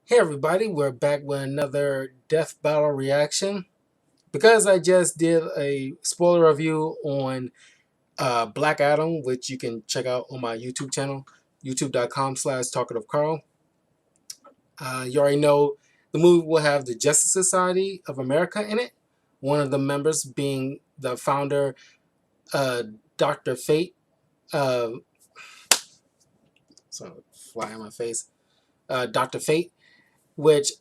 Hey everybody, we're back with another Death Battle reaction. Because I just did a spoiler review on Black Adam, which you can check out on my YouTube channel, youtube.com/talkativecarl. You already know the movie will have the Justice Society of America in it. One of the members being the founder, Dr. Fate. Uh, so fly on my face. Dr. Fate, which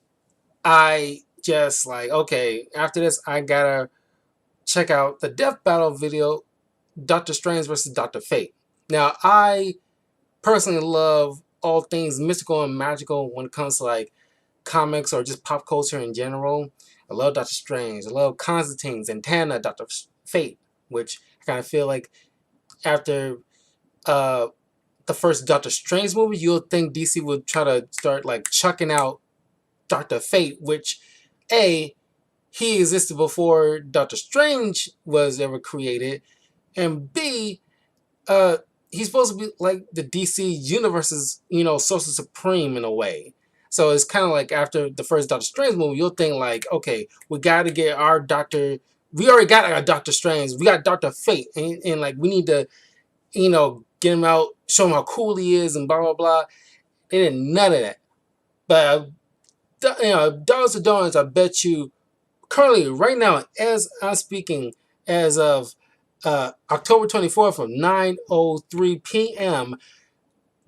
I just like, okay, after this, I gotta check out the Death Battle video, Doctor Strange versus Doctor Fate. Now, I personally love all things mystical and magical when it comes to like comics or just pop culture in general. I love Doctor Strange. I love Constantine, Zatanna, Doctor Fate, which I kind of feel like after uh, the first Doctor Strange movie, you'll think DC would try to start like chucking out Doctor Fate, which he existed before Doctor Strange was ever created, and B, he's supposed to be like the DC universe's, social supreme in a way. So it's kind of like after the first Doctor Strange movie, you'll think like, okay, we got to get our Doctor. We already got our Doctor Strange. We got Doctor Fate, and like we need to, get him out, show him how cool he is, and blah blah blah. They did none of that. But dollars to donuts, I bet you currently, right now, as I'm speaking, as of October 24th from 9:03 p.m.,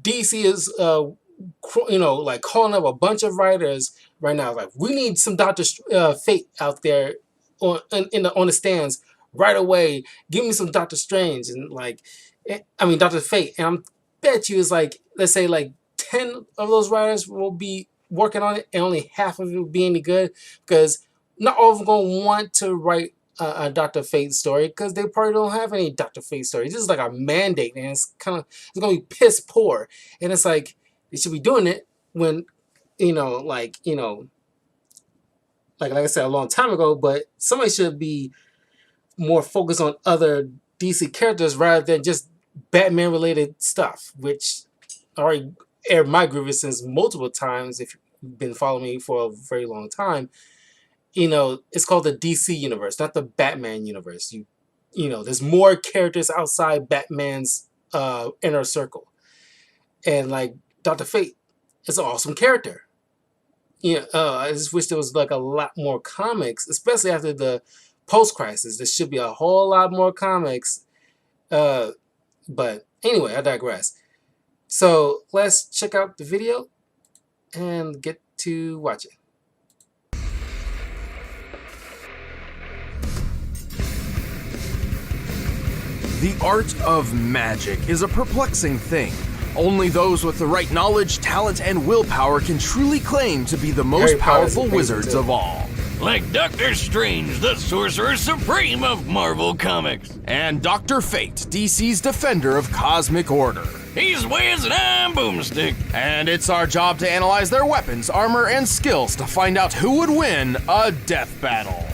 DC is, like calling up a bunch of writers right now. Like, we need some Doctor Fate out there on the stands right away. Give me some Doctor Strange and Doctor Fate. And I bet you it's like, let's say like 10 of those writers will be working on it, and only half of it will be any good because not all of them gonna want to write a Doctor Fate story because they probably don't have any Doctor Fate stories. This is like a mandate, and it's gonna be piss poor. And it's like they should be doing it when like I said a long time ago. But somebody should be more focused on other DC characters rather than just Batman related stuff, which I already aired my grievances multiple times. If you've been following me for a very long time, it's called the DC universe, not the Batman universe. There's more characters outside Batman's inner circle. And like Dr. Fate is an awesome character. I just wish there was like a lot more comics, especially after the post-crisis. There should be a whole lot more comics. But anyway, I digress. So let's check out the video and get to watch it. The art of magic is a perplexing thing. Only those with the right knowledge, talent, and willpower can truly claim to be the most powerful wizards of all. Like Doctor Strange, the Sorcerer Supreme of Marvel Comics. And Dr. Fate, DC's defender of cosmic order. He's Wiz and I'm Boomstick. And it's our job to analyze their weapons, armor, and skills to find out who would win a death battle.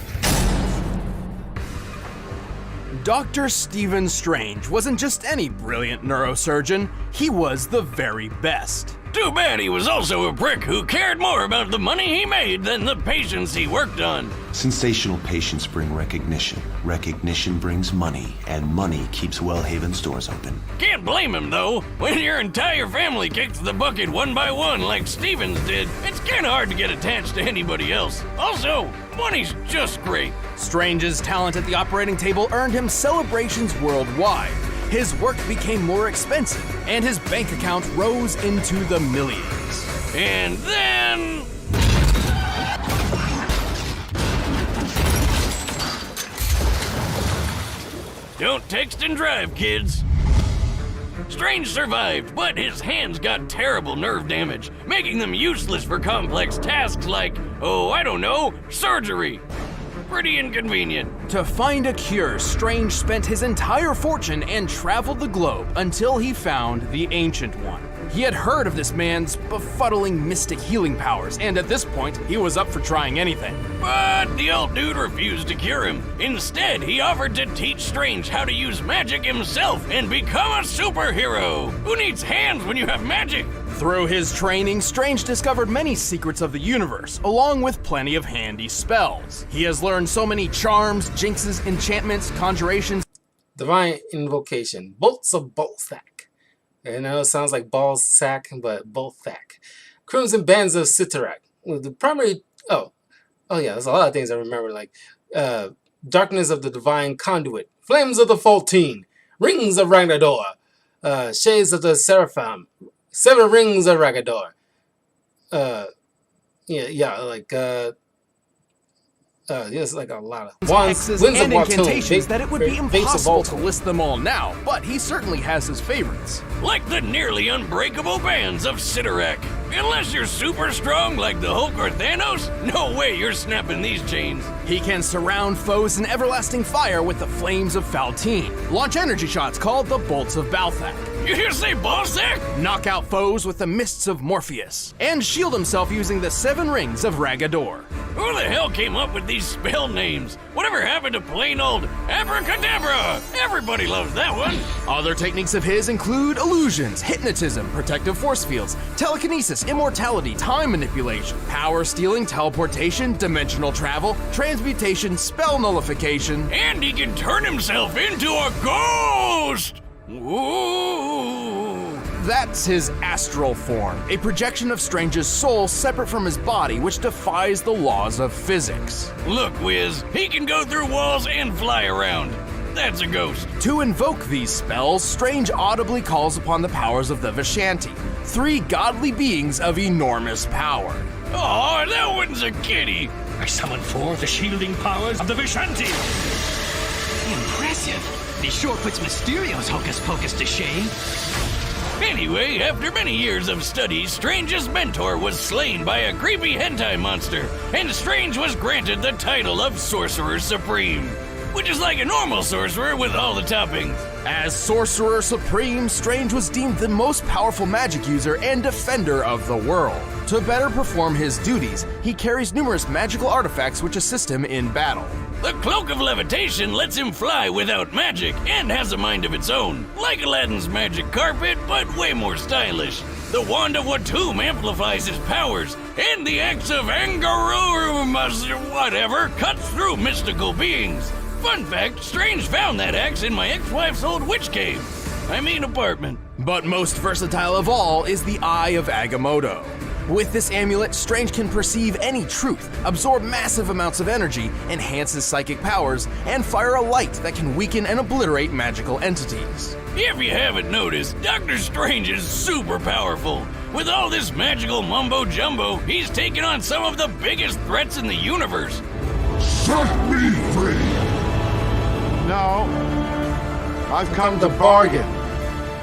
Dr. Stephen Strange wasn't just any brilliant neurosurgeon, he was the very best. Too bad he was also a prick who cared more about the money he made than the patients he worked on. Sensational patients bring recognition. Recognition brings money, and money keeps Wellhaven stores open. Can't blame him, though. When your entire family kicks the bucket one by one like Stevens did, it's kinda hard to get attached to anybody else. Also, money's just great. Strange's talent at the operating table earned him celebrations worldwide. His work became more expensive, and his bank account rose into the millions. And then... Don't text and drive, kids. Strange survived, but his hands got terrible nerve damage, making them useless for complex tasks like, surgery. Pretty inconvenient. To find a cure, Strange spent his entire fortune and traveled the globe until he found the Ancient One. He had heard of this man's befuddling mystic healing powers, and at this point, he was up for trying anything. But the old dude refused to cure him. Instead, he offered to teach Strange how to use magic himself and become a superhero. Who needs hands when you have magic? Through his training, Strange discovered many secrets of the universe, along with plenty of handy spells. He has learned so many charms, jinxes, enchantments, conjurations. Divine Invocation. Bolts of Bolthak. I know it sounds like ball sack, but Bolthak. Crimson Bands of Sitarak. The primary... Oh yeah, there's a lot of things I remember, like Darkness of the Divine Conduit, Flames of the Faultine, Rings of Ragnador, Shades of the Seraphim, 7 Rings of Ragnador. There's like a lot of wands, X's winds and of Watun, incantations that it would be Vapes of impossible to Voltun. list them all now, but he certainly has his favorites. Like the nearly unbreakable bands of Sitarak. Unless you're super strong like the Hulk or Thanos, no way you're snapping these chains. He can surround foes in everlasting fire with the flames of Faltine, launch energy shots called the bolts of Balthak, You hear say ballsack? knock out foes with the mists of Morpheus, and shield himself using the 7 rings of Ragador. Who the hell came up with these spell names? Whatever happened to plain old abracadabra? Everybody loves that one. Other techniques of his include illusions, hypnotism, protective force fields, telekinesis, immortality, time manipulation, power stealing, teleportation, dimensional travel, transmutation, spell nullification. And he can turn himself into a ghost! Ooh. That's his astral form, a projection of Strange's soul separate from his body, which defies the laws of physics. Look, Wiz, he can go through walls and fly around. That's a ghost. To invoke these spells, Strange audibly calls upon the powers of the Vishanti, 3 godly beings of enormous power. Oh, that one's a kitty. I summon forth the shielding powers of the Vishanti. Impressive. This sure puts Mysterio's hocus pocus to shame. Anyway, after many years of study, Strange's mentor was slain by a creepy hentai monster, and Strange was granted the title of Sorcerer Supreme, which is like a normal sorcerer with all the toppings. As Sorcerer Supreme, Strange was deemed the most powerful magic user and defender of the world. To better perform his duties, he carries numerous magical artifacts which assist him in battle. The Cloak of Levitation lets him fly without magic and has a mind of its own, like Aladdin's magic carpet, but way more stylish. The Wand of Watum amplifies his powers, and the Axe of Angaru, whatever, cuts through mystical beings. Fun fact, Strange found that axe in my ex-wife's old witch cave. Apartment. But most versatile of all is the Eye of Agamotto. With this amulet, Strange can perceive any truth, absorb massive amounts of energy, enhance his psychic powers, and fire a light that can weaken and obliterate magical entities. If you haven't noticed, Doctor Strange is super powerful. With all this magical mumbo-jumbo, he's taken on some of the biggest threats in the universe. Set me free! No. I've come The to bargain.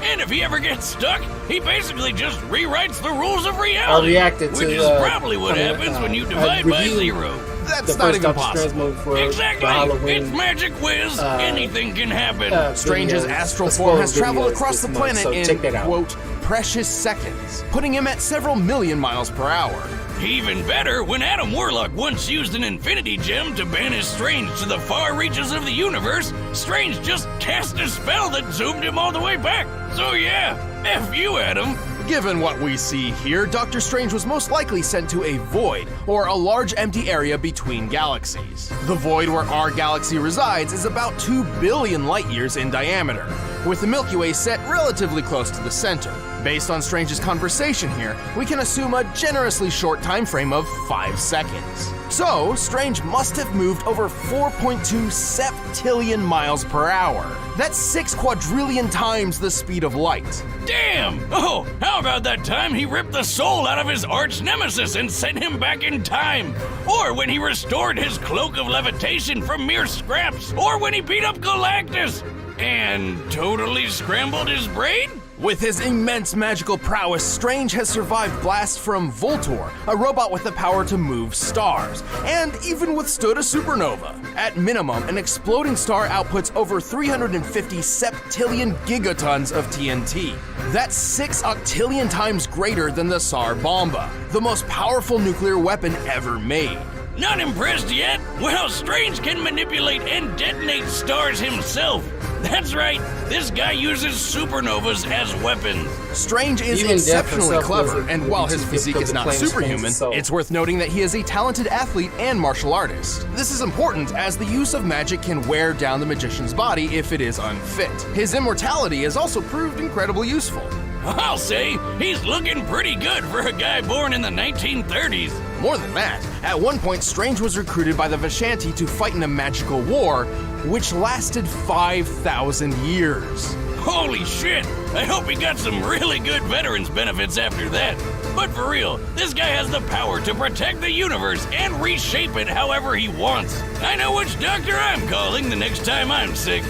And if he ever gets stuck, he basically just rewrites the rules of I reality. reacted to which is probably what happens when you divide by reviewed 0. That's the not first even Doctor possible. Strange movie for Exactly! the Halloween. It's Magic Whiz. Anything can happen. Strange's videos, astral form has exposed traveled videos across this the month, planet so in, check that out. quote, precious seconds, putting him at several million miles per hour. Even better, when Adam Warlock once used an Infinity Gem to banish Strange to the far reaches of the universe, Strange just cast a spell that zoomed him all the way back. So yeah, F you, Adam. Given what we see here, Doctor Strange was most likely sent to a void, or a large empty area between galaxies. The void where our galaxy resides is about 2 billion light years in diameter, with the Milky Way set relatively close to the center. Based on Strange's conversation here, we can assume a generously short time frame of 5 seconds. So, Strange must have moved over 4.2 septillion miles per hour. That's 6 quadrillion times the speed of light. Damn! Oh, how about that time he ripped the soul out of his arch nemesis and sent him back in time? Or when he restored his Cloak of Levitation from mere scraps? Or when he beat up Galactus and totally scrambled his brain? With his immense magical prowess, Strange has survived blasts from Voltor, a robot with the power to move stars, and even withstood a supernova. At minimum, an exploding star outputs over 350 septillion gigatons of TNT. That's 6 octillion times greater than the Tsar Bomba, the most powerful nuclear weapon ever made. Not impressed yet? Well, Strange can manipulate and detonate stars himself. That's right, this guy uses supernovas as weapons. Strange is Even death exceptionally himself clever, wasn't and while his too physique difficult is to not claim Strange's superhuman, soul. it's worth noting that he is a talented athlete and martial artist. This is important as the use of magic can wear down the magician's body if it is unfit. His immortality has also proved incredibly useful. I'll say, he's looking pretty good for a guy born in the 1930s. More than that, at one point Strange was recruited by the Vishanti to fight in a magical war, which lasted 5,000 years. Holy shit! I hope he got some really good veterans benefits after that. But for real, this guy has the power to protect the universe and reshape it however he wants. I know which doctor I'm calling the next time I'm sick.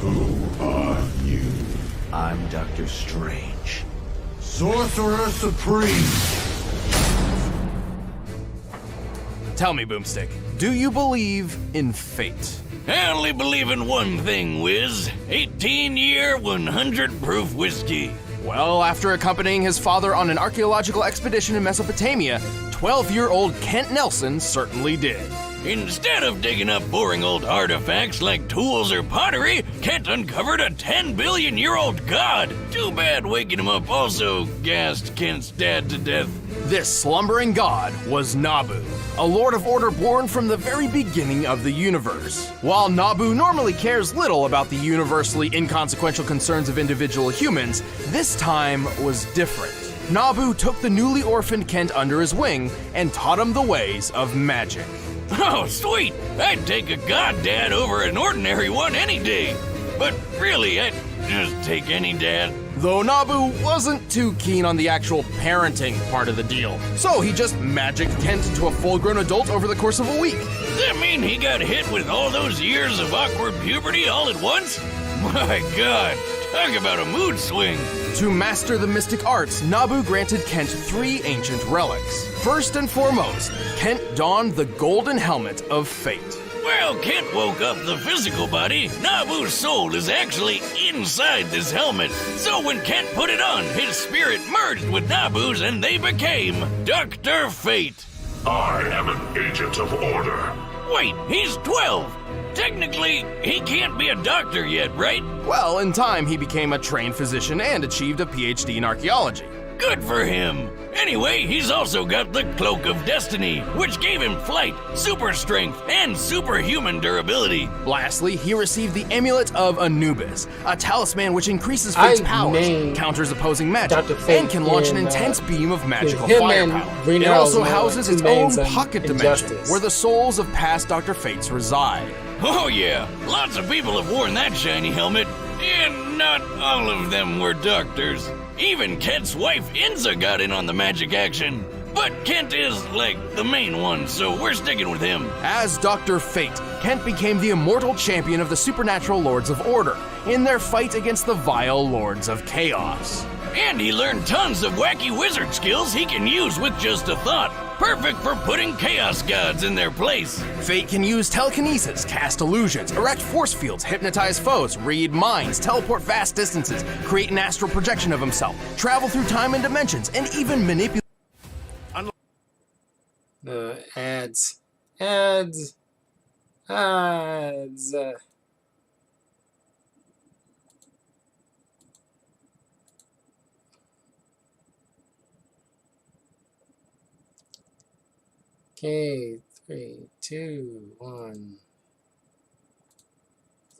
Who are you? I'm Dr. Strange. Sorcerer Supreme. Tell me, Boomstick, do you believe in fate? I only believe in one thing, Wiz. 18-year, 100-proof whiskey. Well, after accompanying his father on an archaeological expedition in Mesopotamia, 12-year-old Kent Nelson certainly did. Instead of digging up boring old artifacts like tools or pottery, Kent uncovered a 10-billion-year-old god. Too bad waking him up also gassed Kent's dad to death. This slumbering god was Nabu, a Lord of Order born from the very beginning of the universe. While Nabu normally cares little about the universally inconsequential concerns of individual humans, this time was different. Nabu took the newly orphaned Kent under his wing and taught him the ways of magic. Oh, sweet! I'd take a god dad over an ordinary one any day. But really, I'd just take any dad. Though Nabu wasn't too keen on the actual parenting part of the deal, so he just magicked Kent into a full-grown adult over the course of a week. Does that mean he got hit with all those years of awkward puberty all at once? My god, talk about a mood swing. To master the mystic arts, Nabu granted Kent 3 ancient relics. First and foremost, Kent donned the golden helmet of fate. Well, Kent woke up the physical body. Nabu's soul is actually inside this helmet. So when Kent put it on, his spirit merged with Nabu's and they became Dr. Fate. I am an agent of order. Wait, he's 12. Technically, he can't be a doctor yet, right? Well, in time, he became a trained physician and achieved a PhD in archaeology. Good for him. Anyway, he's also got the Cloak of Destiny, which gave him flight, super strength, and superhuman durability. Lastly, he received the Amulet of Anubis, a talisman which increases Fate's I powers, named counters opposing magic, Dr. Fate and can launch an in, intense beam of magical him and firepower. Green It Arrow's also more houses like its two own names in pocket dimension, Injustice. where the souls of past Dr. Fates reside. Oh yeah, lots of people have worn that shiny helmet, and not all of them were doctors. Even Kent's wife Inza got in on the magic action. But Kent is, like, the main one, so we're sticking with him. As Dr. Fate, Kent became the immortal champion of the supernatural Lords of Order in their fight against the vile Lords of Chaos. And he learned tons of wacky wizard skills he can use with just a thought. Perfect for putting chaos gods in their place. Fate can use telekinesis, cast illusions, erect force fields, hypnotize foes, read minds, teleport vast distances, create an astral projection of himself, travel through time and dimensions, and even manipulate. Ads. Okay, 3, 2, 1.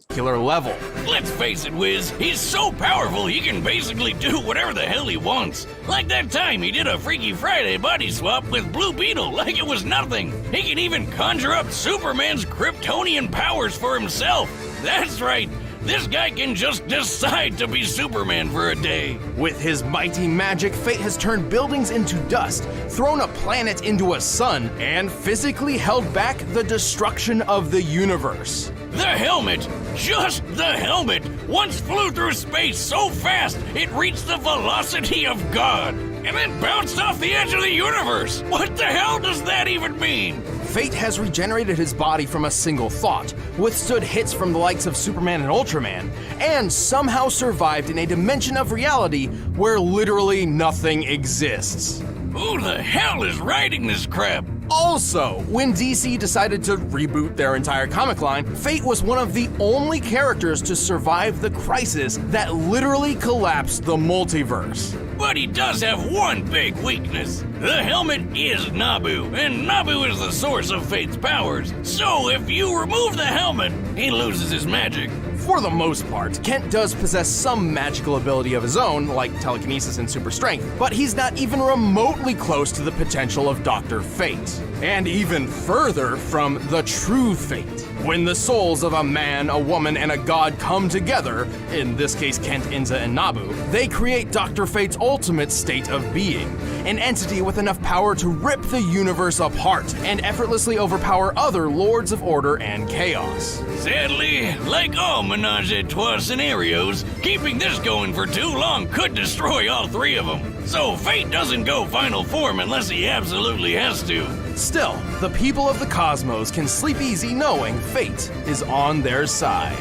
Killer level. Let's face it, Wiz, he's so powerful he can basically do whatever the hell he wants. Like that time he did a Freaky Friday body swap with Blue Beetle like it was nothing. He can even conjure up Superman's Kryptonian powers for himself. That's right, this guy can just decide to be Superman for a day. With his mighty magic, Fate has turned buildings into dust, thrown a planet into a sun, and physically held back the destruction of the universe. The helmet just the helmet once flew through space so fast it reached the velocity of God and then bounced off the edge of the universe. What the hell does that even mean? Fate has regenerated his body from a single thought, withstood hits from the likes of Superman and Ultraman, and somehow survived in a dimension of reality where literally nothing exists. Who the hell is writing this crap? Also, when DC decided to reboot their entire comic line, Fate was one of the only characters to survive the crisis that literally collapsed the multiverse. But he does have one big weakness. The helmet is Nabu, and Nabu is the source of Fate's powers. So if you remove the helmet, he loses his magic. For the most part, Kent does possess some magical ability of his own, like telekinesis and super strength, but he's not even remotely close to the potential of Dr. Fate. And even further from the true Fate. When the souls of a man, a woman, and a god come together, in this case Kent, Inza, and Nabu, they create Dr. Fate's ultimate state of being, an entity with enough power to rip the universe apart and effortlessly overpower other Lords of Order and Chaos. Sadly, like all Menage a Trois scenarios, keeping this going for too long could destroy all three of them. So Fate doesn't go final form unless he absolutely has to. Still, the people of the cosmos can sleep easy knowing Fate is on their side.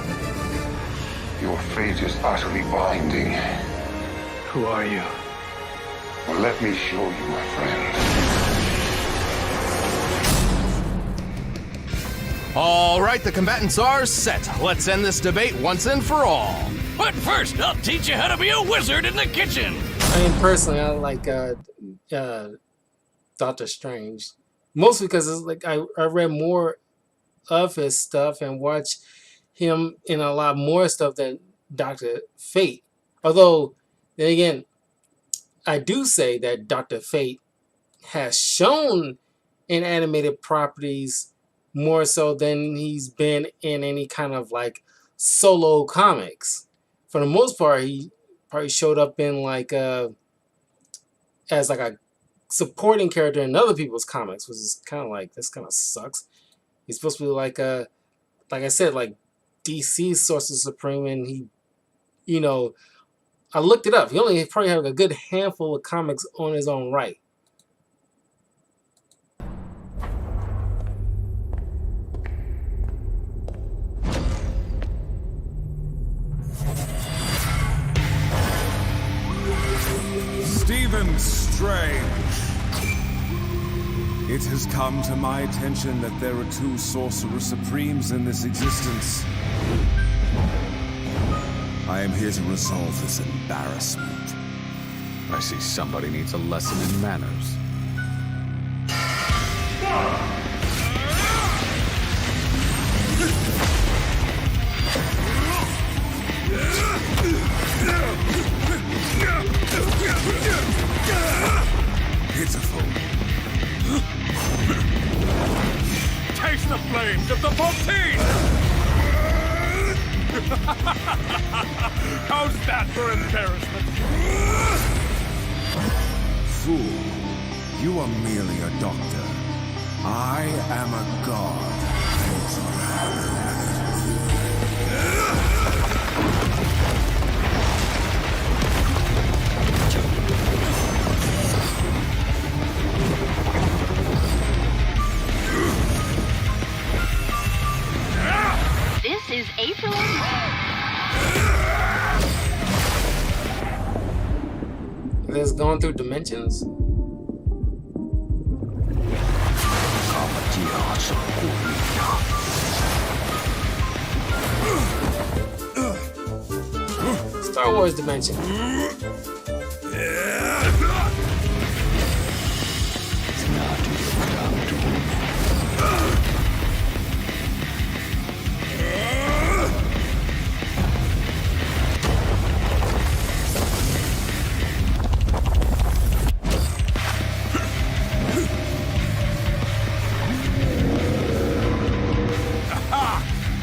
Your fate is utterly binding. Who are you? Well, let me show you, my friend. All right, the combatants are set. Let's end this debate once and for all. But first, I'll teach you how to be a wizard in the kitchen. I mean, personally, I like Doctor Strange. Mostly because it's like I read more of his stuff and watched him in a lot more stuff than Dr. Fate. Although, then again, I do say that Dr. Fate has shown in animated properties more so than he's been in any kind of like solo comics. For the most part, he probably showed up in like as like a supporting character in other people's comics, which is kind of like, this kind of sucks. He's supposed to be like I said, like DC's Sorcerer Supreme, and he, you know, I looked it up. He only probably had a good handful of comics on his own right. Stephen Strange. It has come to my attention that there are two Sorcerer Supremes in this existence. I am here to resolve this embarrassment. I see somebody needs a lesson in manners. Pitiful. Taste the flames of the poutine! How's that for embarrassment? Fool, you are merely a doctor. I am a god. This is April. This going through dimensions. Star Wars dimension.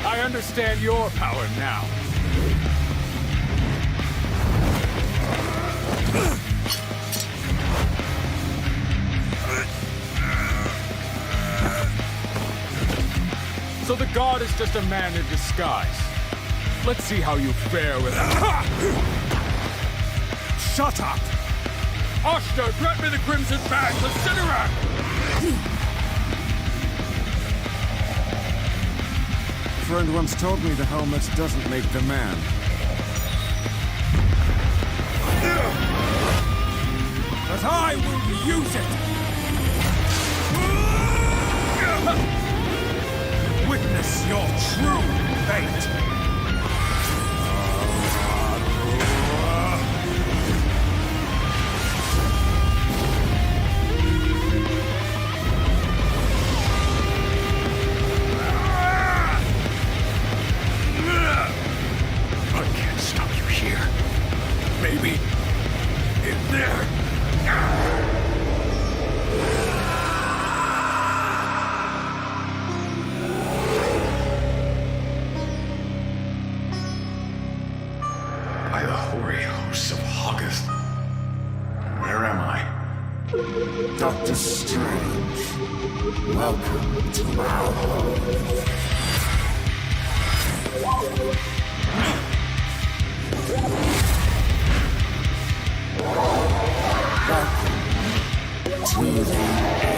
I understand your power now. So the god is just a man in disguise. Let's see how you fare with Shut up! Oster, grant me the Crimson Badge, the Cinnerack! A friend once told me the helmet doesn't make the man. But I will use it! Witness your true fate! I can't stop you here. Maybe in there. By the hoary hosts of August. Where am I? Doctor Strange, welcome to our home. Welcome to the end.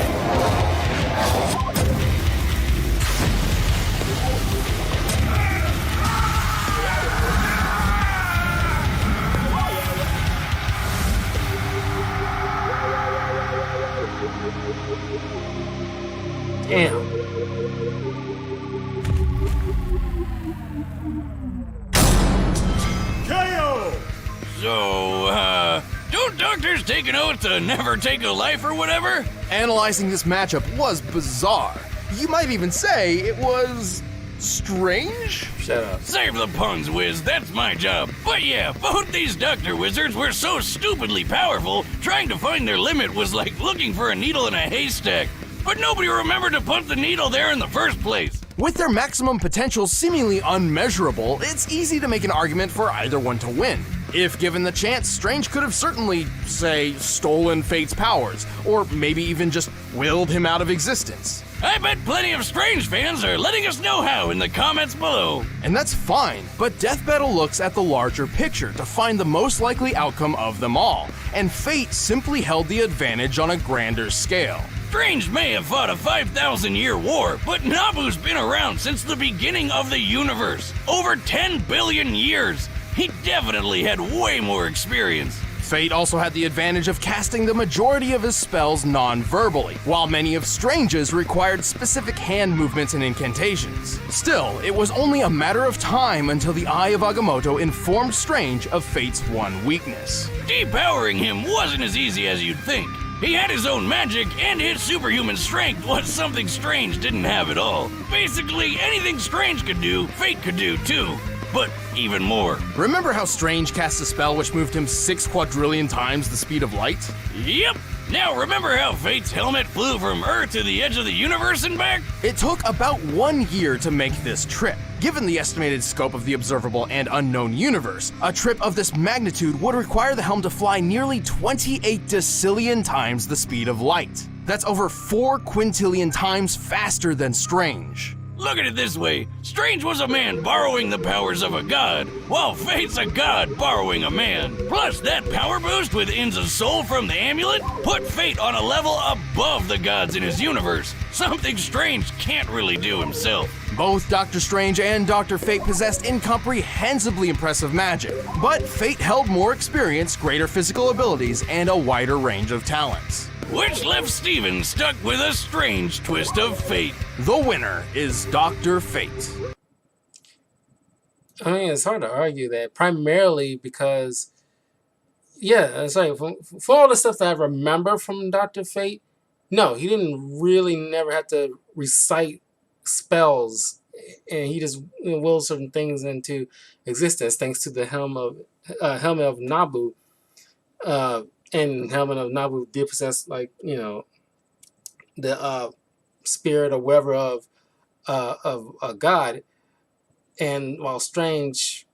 Damn. So, don't doctors take an oath to never take a life or whatever? Analyzing this matchup was bizarre. You might even say it was strange? Shut up. Save the puns, Wiz. That's my job. But yeah, both these Doctor Wizards were so stupidly powerful, trying to find their limit was like looking for a needle in a haystack. But nobody remembered to put the needle there in the first place. With their maximum potential seemingly unmeasurable, it's easy to make an argument for either one to win. If given the chance, Strange could have certainly, say, stolen Fate's powers, or maybe even just willed him out of existence. I bet plenty of Strange fans are letting us know how in the comments below. And that's fine, but Death Battle looks at the larger picture to find the most likely outcome of them all, and Fate simply held the advantage on a grander scale. Strange may have fought a 5,000-year war, but Nabu's been around since the beginning of the universe. Over 10 billion years. He definitely had way more experience. Fate also had the advantage of casting the majority of his spells non-verbally, while many of Strange's required specific hand movements and incantations. Still, it was only a matter of time until the Eye of Agamotto informed Strange of Fate's one weakness. Depowering him wasn't as easy as you'd think. He had his own magic, and his superhuman strength was something Strange didn't have at all. Basically, anything Strange could do, Fate could do too. But even more. Remember how Strange cast a spell which moved him 6 quadrillion times the speed of light? Yep! Now remember how Fate's helmet flew from Earth to the edge of the universe and back? It took about 1 year to make this trip. Given the estimated scope of the observable and unknown universe, a trip of this magnitude would require the helm to fly nearly 28 decillion times the speed of light. That's over 4 quintillion times faster than Strange. Look at it this way. Strange was a man borrowing the powers of a god, while Fate's a god borrowing a man. Plus, that power boost with Inza's soul from the amulet put Fate on a level above the gods in his universe, something Strange can't really do himself. Both Doctor Strange and Dr. Fate possessed incomprehensibly impressive magic, but Fate held more experience, greater physical abilities, and a wider range of talents. Which left Steven stuck with a strange twist of fate. The winner is Dr. Fate. I mean, it's hard to argue that, primarily because, yeah, it's like, for all the stuff that I remember from Dr. Fate, no, he didn't really never have to recite spells, and he just willed certain things into existence thanks to the helmet of Nabu. And Helmet of Nabu did possess, like, you know, the spirit or whatever of a god. And while Strange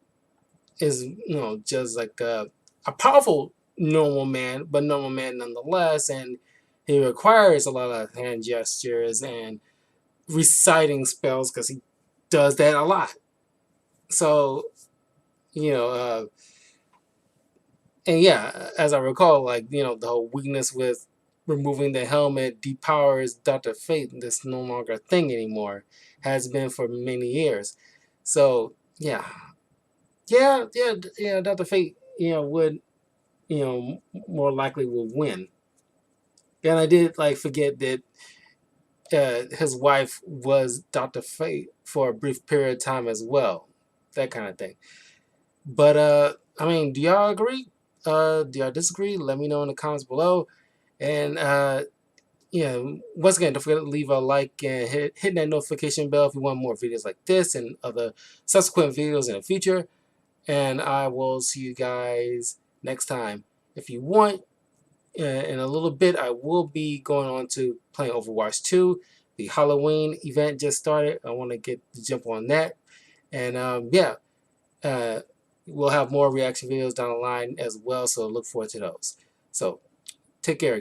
is, you know, just like a powerful normal man, but normal man nonetheless, and he requires a lot of hand gestures and reciting spells because he does that a lot. So and yeah, as I recall, like, the whole weakness with removing the helmet depowers Dr. Fate. That's no longer a thing anymore. Has been for many years. So yeah, Dr. Fate, would, more likely will win. And I did like forget that his wife was Dr. Fate for a brief period of time as well. That kind of thing. But I mean, do y'all agree? Do y'all disagree? Let me know in the comments below. And once again, don't forget to leave a like and hit that notification bell if you want more videos like this and other subsequent videos in the future. And I will see you guys next time. If you want, in a little bit, I will be going on to playing Overwatch 2. The Halloween event just started. I want to get the jump on that. And we'll have more reaction videos down the line as well. So look forward to those. So take care, guys.